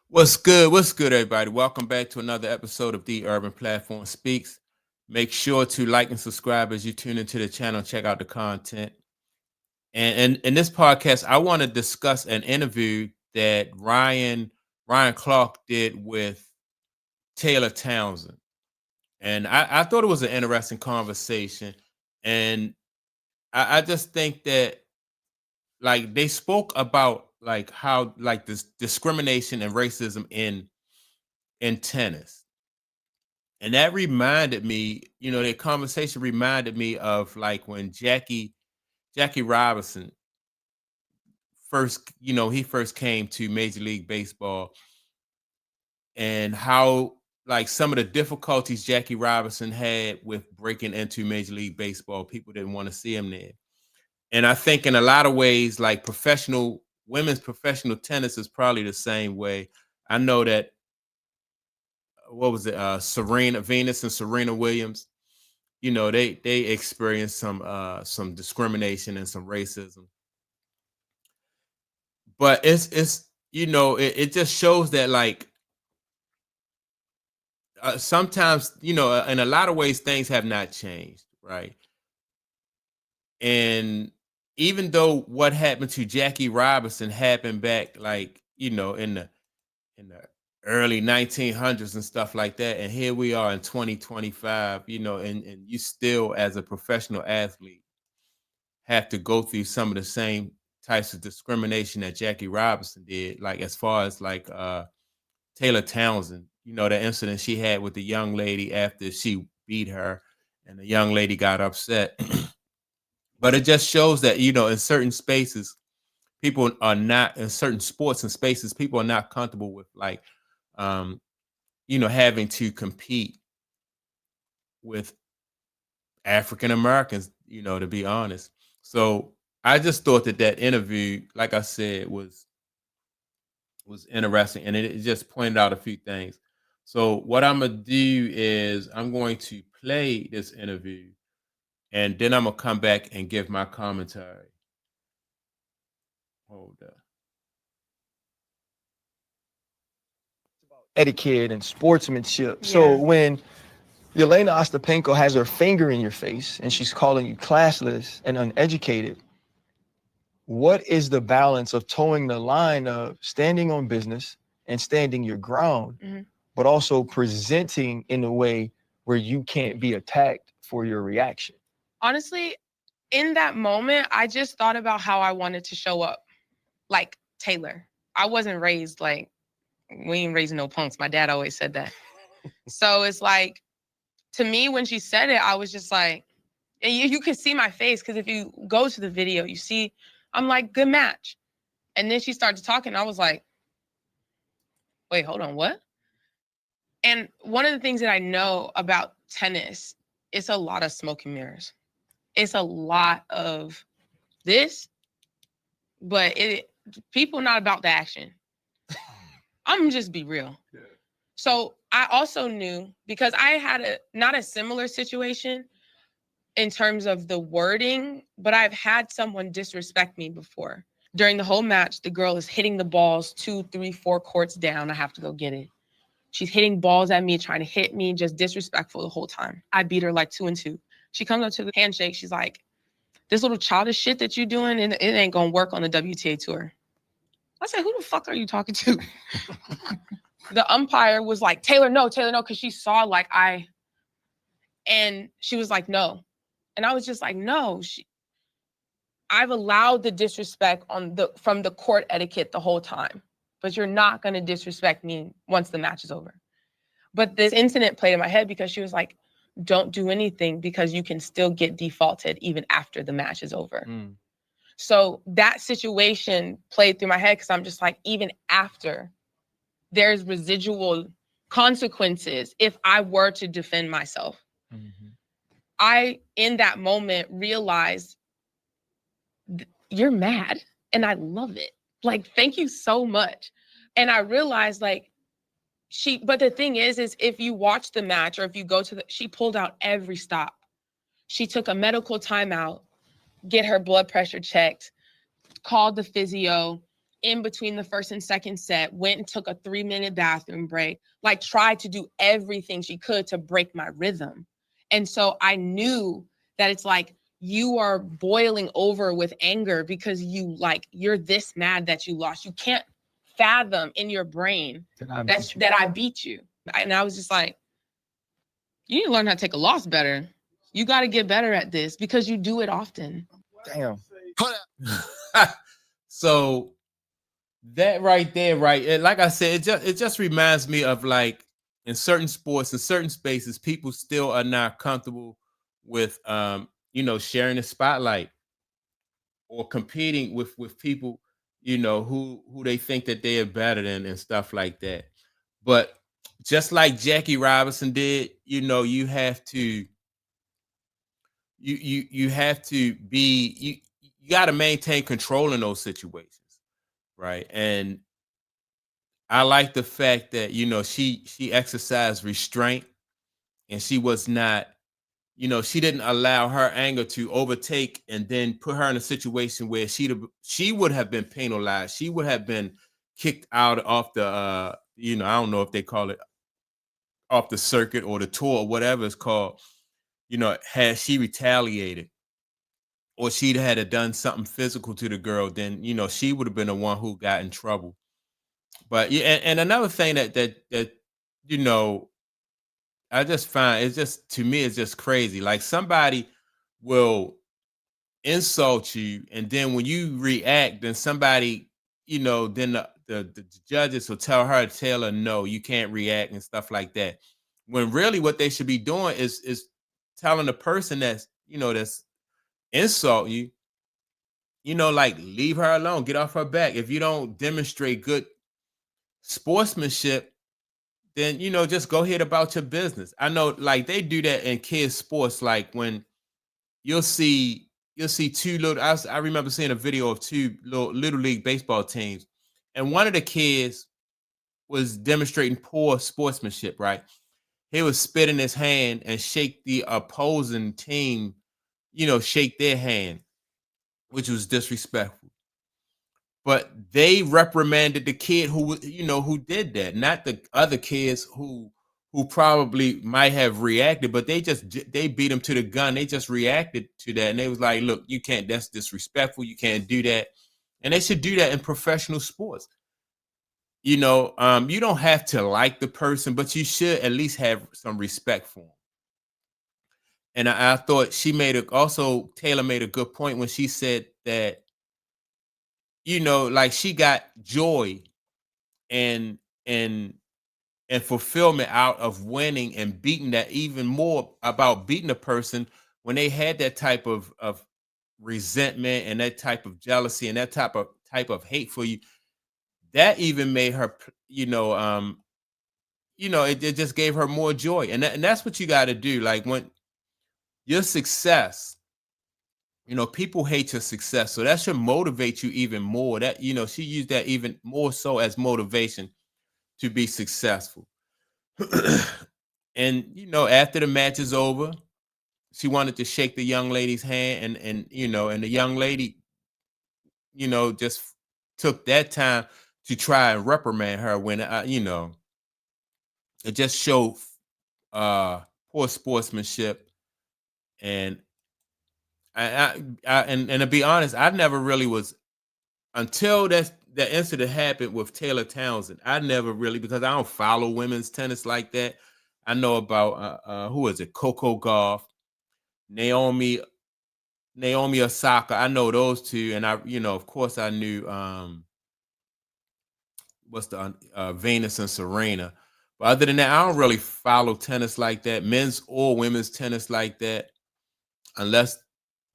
What's good? What's good, everybody? Welcome back to another episode of The Urban Platform Speaks. Make sure to like and subscribe as you tune into the channel and check out the content. And in this podcast, I want to discuss an interview that Ryan Clark did with Taylor Townsend. And I thought it was an interesting conversation. And I just think that like they spoke about like how like this discrimination and racism in tennis. And that reminded me, that conversation reminded me of like when Jackie Robinson he first came to Major League Baseball, and how like some of the difficulties Jackie Robinson had with breaking into Major League Baseball. People didn't want to see him there. And I think in a lot of ways, like women's professional tennis is probably the same way. I know that what was it, Serena Venus and Serena Williams, they experienced some discrimination and some racism. But it just shows that like sometimes, in a lot of ways things have not changed, right? And even though what happened to Jackie Robinson happened back, like, in the early 1900s and stuff like that, and here we are in 2025, and you still as a professional athlete have to go through some of the same types of discrimination that Jackie Robinson did, like as far as like Taylor Townsend, the incident she had with the young lady after she beat her and the young lady got upset. But it just shows that, in certain spaces, people are not, in certain sports and spaces, people are not comfortable with like um, having to compete with African Americans, to be honest. So I just thought that interview, like I said, was interesting, and it just pointed out a few things. So what I'm gonna do is I'm going to play this interview, and then I'm gonna come back and give my commentary. Hold up. Etiquette and sportsmanship. So Yeah. when Yelena Ostapenko has her finger in your face and she's calling you classless and uneducated, what is the balance of towing the line of standing on business and standing your ground, Mhm. but also presenting in a way where you can't be attacked for your reaction? Honestly, in that moment, I just thought about how I wanted to show up like Taylor. I wasn't raised like we ain't raising no punks. My dad always said that. So it's like to me when she said it, I was just like, and you could see my face because if you go to the video, you see I'm like, good match. And then she started talking. I was like, wait, hold on, what? And one of the things that I know about tennis, it's a lot of smoke and mirrors. It's a lot of this, but people not about the action. I'm just be real. Yeah. So I also knew because I had not a similar situation in terms of the wording, but I've had someone disrespect me before. During the whole match, the girl is hitting the balls 2, 3, 4 courts down. I have to go get it. She's hitting balls at me, trying to hit me, just disrespectful the whole time. I beat her like 2-2. She comes up to the handshake. She's like, this little childish shit that you doing, it ain't gonna work on the WTA tour. I said, who the fuck are you talking to? The umpire was like, Taylor, no, because she saw like and she was like, no. And I was just like, no, I've allowed the disrespect from the court etiquette the whole time, but you're not gonna disrespect me once the match is over. But this incident played in my head because she was like, don't do anything because you can still get defaulted even after the match is over. Mm. So that situation played through my head because I'm just like, even after, there's residual consequences if I were to defend myself. Mm-hmm. I, in that moment, realized you're mad and I love it. Like, thank you so much. And I realized like, but the thing is if you watch the match or if you go to she pulled out every stop. She took a medical timeout, get her blood pressure checked, called the physio, in between the first and second set, went and took a 3-minute bathroom break, like tried to do everything she could to break my rhythm. And so I knew that it's like you are boiling over with anger because you're this mad that you lost. You can't fathom in your brain that I beat you. And I was just like, you need to learn how to take a loss better. You got to get better at this because you do it often. Damn. So that right there, right? Like I said, it just reminds me of like in certain sports, in certain spaces, people still are not comfortable with sharing the spotlight or competing with people, who they think that they are better than and stuff like that. But just like Jackie Robinson did, you have to you have to be you got to maintain control in those situations, right? And I like the fact that she exercised restraint, and she was not, she didn't allow her anger to overtake and then put her in a situation where she would have been penalized. She would have been kicked out off the I don't know if they call it off the circuit or the tour or whatever it's called. Had she retaliated or she'd had done something physical to the girl, then she would have been the one who got in trouble. But yeah, and another thing that you know I just find, it's just, to me, it's just crazy. Like somebody will insult you, and then when you react, then somebody, then the judges will tell her no, you can't react and stuff like that. When really what they should be doing is telling the person that's insult you, like leave her alone, get off her back. If you don't demonstrate good sportsmanship, then just go ahead about your business. I know, like they do that in kids sports, like when you'll see two little, I remember seeing a video of two little league baseball teams, and one of the kids was demonstrating poor sportsmanship, right? He would spit in his hand and shake the opposing team, shake their hand, which was disrespectful. But they reprimanded the kid who did that, not the other kids who probably might have reacted, but they beat him to the gun. They just reacted to that, and they was like, "Look, you can't. That's disrespectful. You can't do that." And they should do that in professional sports. You don't have to like the person, but you should at least have some respect for them. And I thought Taylor made a good point when she said that, like she got joy and and and fulfillment out of winning and beating, that even more about beating a person when they had that type of resentment and that type of jealousy and that type of hate for you. That even made her, it just gave her more joy. And that's what you got to do. Like when your success, people hate your success, so that should motivate you even more. That, she used that even more so as motivation to be successful. And after the match is over, she wanted to shake the young lady's hand, and the young lady, just took that time to try and reprimand her when it just showed uh poor sportsmanship. And and to be honest, I never really was, until that incident happened with Taylor Townsend. I never really, because I don't follow women's tennis like that. I know about who is it? Coco Gauff, Naomi Naomi Osaka. I know those two, and of course, I knew what's the Venus and Serena. But other than that, I don't really follow tennis like that, men's or women's tennis like that, unless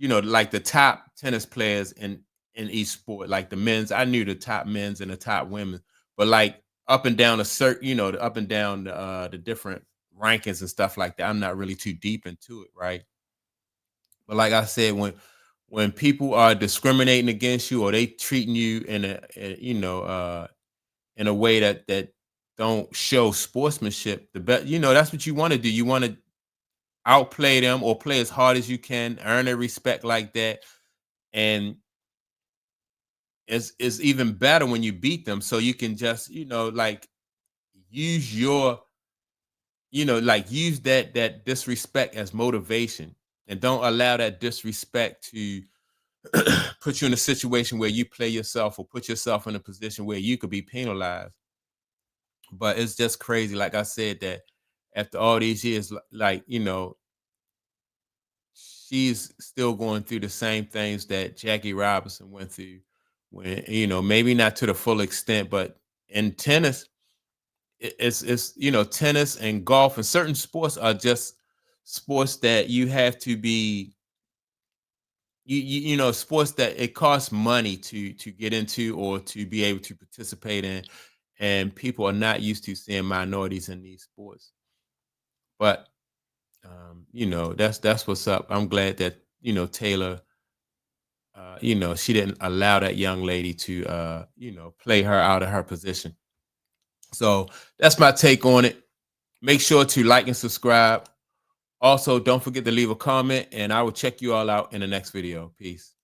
like the top tennis players in each sport. Like the men's, I knew the top men's and the top women, but like up and down the up and down the different rankings and stuff like that, I'm not really too deep into it, right? But like I said, when people are discriminating against you, or they treating you in a way that don't show sportsmanship, that's what you want to do. You want to outplay them or play as hard as you can, earn their respect like that. And is even better when you beat them. So you can just, like use your, like use that disrespect as motivation, and don't allow that disrespect to put you in a situation where you play yourself or put yourself in a position where you could be penalized. But it's just crazy, like I said, that after all these years, like, she's still going through the same things that Jackie Robinson went through, when, maybe not to the full extent, but in tennis, it's tennis and golf and certain sports are just sports that you have to be, sports that it costs money to get into or to be able to participate in, and people are not used to seeing minorities in these sports. But that's what's up. I'm glad that Taylor, she didn't allow that young lady to play her out of her position. So that's my take on it. Make sure to like and subscribe. Also, don't forget to leave a comment, and I will check you all out in the next video. Peace.